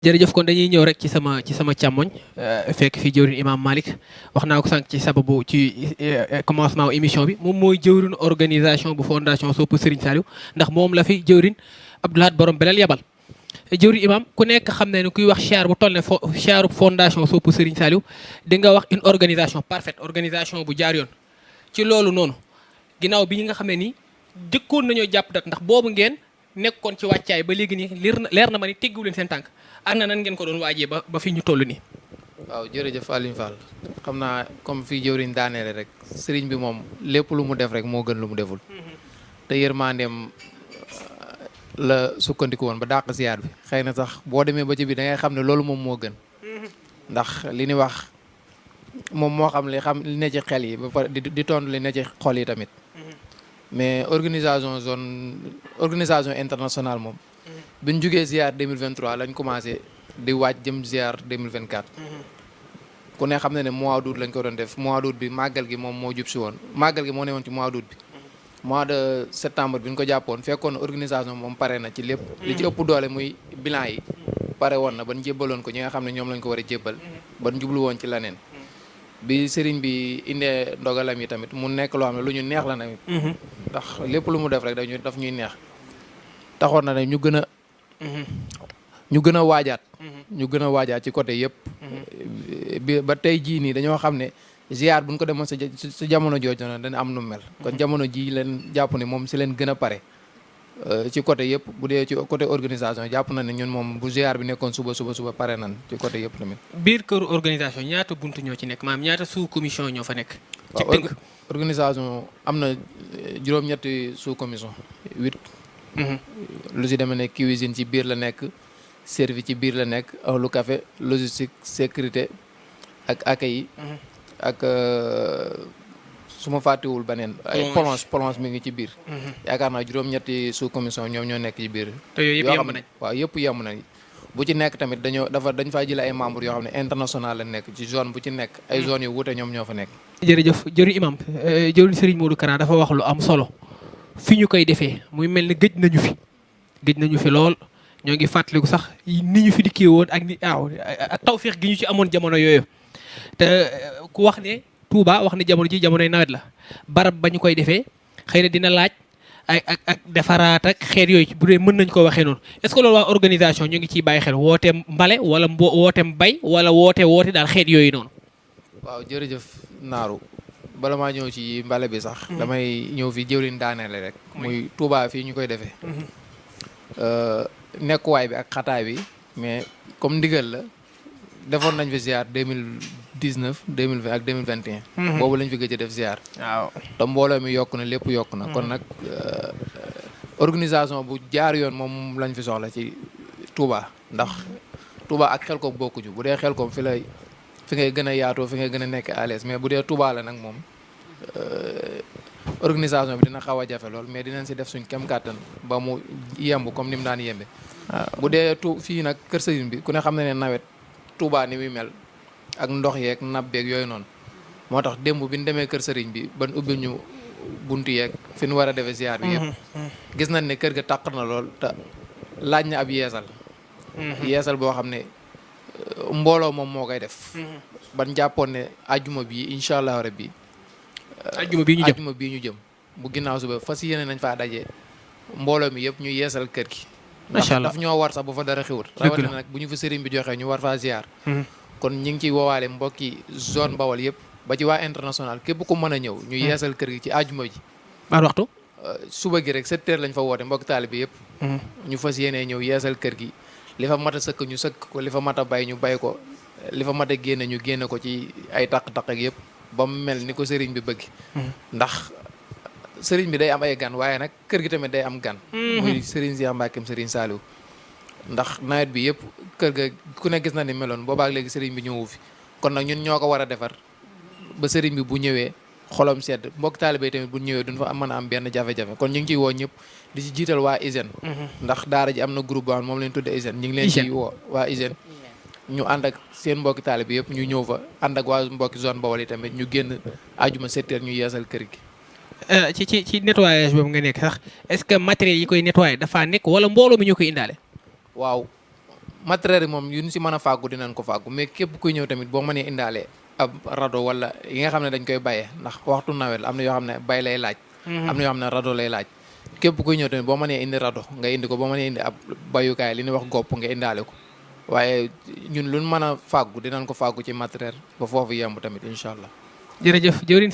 jërëjëf kon dañuy ñëw rek ci sama càmmoñ fekk fi jëwriñ Imam Malick wax naa ko sànq ci sababu ci commencement émission bi moom mooy jëwriñ organisation bu fondation Sopp Serigne Saliou ndax moom la fi jëwriñ Abdoulahat borom belal yabal jëwriñ Imam ku nekk xam ne kuy wax chair bu toll ne chair fondation Sopp Serigne Saliou di nga wax une organisation parfaite organisation bu jaar yoon ci loolu noonu ginnaaw bi nga xam ne nii jëkkoon nañoo jàpp dat ndax boobu ngeen nekkoon ci wàccaay ba léegi nii leer na ma ni teggu leen seen tànk ak na nan ngeen ko doon waajee ba fi ñu toll nii. waaw jërëjëf Alioune Fall xam naa comme fii jëwriñ daaneele rek sëriñ bi moom lépp lu mu def rek moo gën lu mu deful te yërmandeem la sukkandiku woon ba dàq siyaar bi xëy na sax boo demee ba ci biir da ngay xam ne loolu moom moo gën ndax li ni wax moom moo xam li ne ci xel yi ba pare di tontu li ne ci xol yi tamit mais organisation internationale moom bi ñu jugee ziar 2023 lañ commencé di waaj jëm ziar 2024. ku ne xam ne mois d'août lañ ko doon def mois d'août bi màggal gi moom moo jub si woon màggal gi moo ne woon ci mois d'août bi. mois de septembre bi ñu ko jàppoon fekkoon organisation moom pare na ci lépp. li ci ëpp doole muy bilan yi pare woon na ban jébbaloon ko ñi nga xam ne ñoom lañ ko war a jébbal. ban jublu woon ci leneen. bi sëriñ bi indee ndogalam yi tamit mu nekk loo xam ne lu ñu neex la tamit. ndax lépp lu mu def rek daf ñuy neex. taxoon na ne ñu gën a waajaat. ñu gën a waajaat ci côté yëpp. ba tey jii nii dañoo xam ne ziar buñ ko demoon sa jamono jooju na dana am nu mel. kon jamono jii leen jàpp ne moom si leen gën a pare. ci côté yëpp bu dee ci côté organisation jàpp na ne ñun moom bu ziar bi nekkoon suba pare nan ci côté yëpp tamit. biir këru organisation ñaata buntu ñoo ci nekk maanaam ñaata sous commission ñoo fa nekk. ci tënk organisation am na juróom-ñetti sous commission 8. lu si demee ne cuisine ci biir la nekk service ci biir la nekk ahlu café logistique sécurité ak accueil ak su ma fàttewul beneen ay plonge mi ngi ci biir yaakaar naa juróom-ñetti sous commission ñoom ñoo nekk ci biir te yooyu yëpp yemb nañ waaw yëpp yemb nañ bu ci nekk tamit dañ faa jëlee ay membres yoo xam ne international la nekk ci zone bu ci nekk ay zones yu wuute ñoom ñoo fa nekk. jërëjëf jëriñ imam jëriñ Serigne Modou Kara dafa wax lu am solo fi ñu koy defee muy mel ne gëj nañu fi lool ñoo ngi fàttaliku sax ni ñu fi dikkee woon ak tawféex gi ñu ci amoon jamono yooyu te ku wax ne Touba wax ne jamono ji jamonoy nawet la barab ba ñu koy defee xëy na dina laaj ak defaraat ak xeet yooyu bu dee mën nañ ko waxee noonu est-ce que loolu waa organisation ñu ngi ciy bàyyi xel wooteem mbale wala wooteem bay wala woote daal xeet yooyu noonu. waaw jërëjëf Naaru bala maa ñëw ci mbale bi sax. damay ñëw fi jëwriñ daaneele rek. muy Touba fii ñu koy defee. nekkuwaay bi ak xataay bi mais comme ndigal la defoon nañ fi ziar 2019 2020 ak 2021. boobu lañ fi gëj a def ziar. waaw te mbooloo mi yokku na lépp yokku na. kon nag organisation bu jaar yoon moom lañ fi soxla ci Touba ndax Touba ak Xelkom bokkuñu bu dee Xelkom fi ngay gën a yaatoo fi ngay gën a nekk à l'aise mais bu dee Touba la nag moom organisation bi dina xaw a jafe lool mais dinañ si def suñ kem kàttan ba mu yemb comme ni mu daan yembe. bu dee fii nag kër sëriñ bi ku ne xam na ne nawet Touba ni muy mel ak ndox yeeg napp beeg yooyu noonu moo tax démb bi ñu demee kër sëriñ bi ban ubbi ñu buntu yeeg fi ñu war a defee ziar bi yëpp. gis nañ ne kër ga tàq na lool te laaj na ab yeesal. yeesal boo xam ne mbooloo moom moo koy def. ban jàppoon ne ajjuma bii incha allah rabbi. ajjuma bii ñu jëm bu ginnaaw suba fas yéene nañ faa daje mbooloo mi yëpp ñu yeesal kër gi. macha allah daf ñoo war sax bu fa dara xewut. rawatina nag bu ñu fa sëriñ bi joxee ñu war faa ziar. kon ñu ngi ciy woowaale mbokki zone Bawol yëpp ba ci waa international képp ku mën a ñëw. ñu yeesal kër gi ci ajjuma ji. ban waxtu. suba gi rek 7 heures lañ fa woote mbokki taalibe bi yëpp. ñu fas yéene ñëw yeesal kër gi li fa mat a sëkk ñu sëkk ko li fa mat a bay ñu bay ko li fa mat a génne ñu génne ko ci ay taq-taq ak yëpp ba mu mel ni ko sëriñ bi bëgg. ndax sëriñ bi day am ay gan waaye nag kër gi tamit day am gan. muy sëriñ Cheikh Mbackeem sëriñ Saliou. ndax nawet bi yëpp kër ga ku ne gis na ni meloon boobaak léegi sëriñ bi ñëwu fi kon nag ñun ñoo ko war a defar ba sëriñ bi bu ñëwee xolam sedd mbokk taalibe tamit bu ñëwee duñ fa mën a am benn jafe-jafe kon ñu ngi ciy woo ñëpp di ci jiital waa hygiène. ndax daara ji am na groupe boo moom leen tudde hygiène ñu ngi leen ciy woo waa hygiène ñu ànd ak seen mbokki taalibe yëpp ñu ñëw fa ànd ak waa mbokki zone Bawol yi tamit ñu génn ajuma 7 heures ñu yeesal kër gi. ci nettoyage boobu nga nekk sax est-ce que matériel yi koy nettoyer dafa nekk wala mbooloo mi ñu koy indaale. waaw matériel yi moom yu ñu si mën a fàggu dinañ ko fàggu mais képp kuy ñëw tamit boo mënee indaale ab rado wala yi nga xam ne dañ koy bayee ndax waxtu nawet am na yoo xam ne bay lay laaj am na yoo xam ne rado lay laaj képp kuy ñëw tamit boo mënee indi rado nga indi ko boo mënee indi ab bayukaay li ñuy wax gopp nga indaale ko waaye ñun luñ mën a fàggu dinañ ko fàggu ci matériel ba foofu yemb tamit incha allah. jërëjëf jëwriñ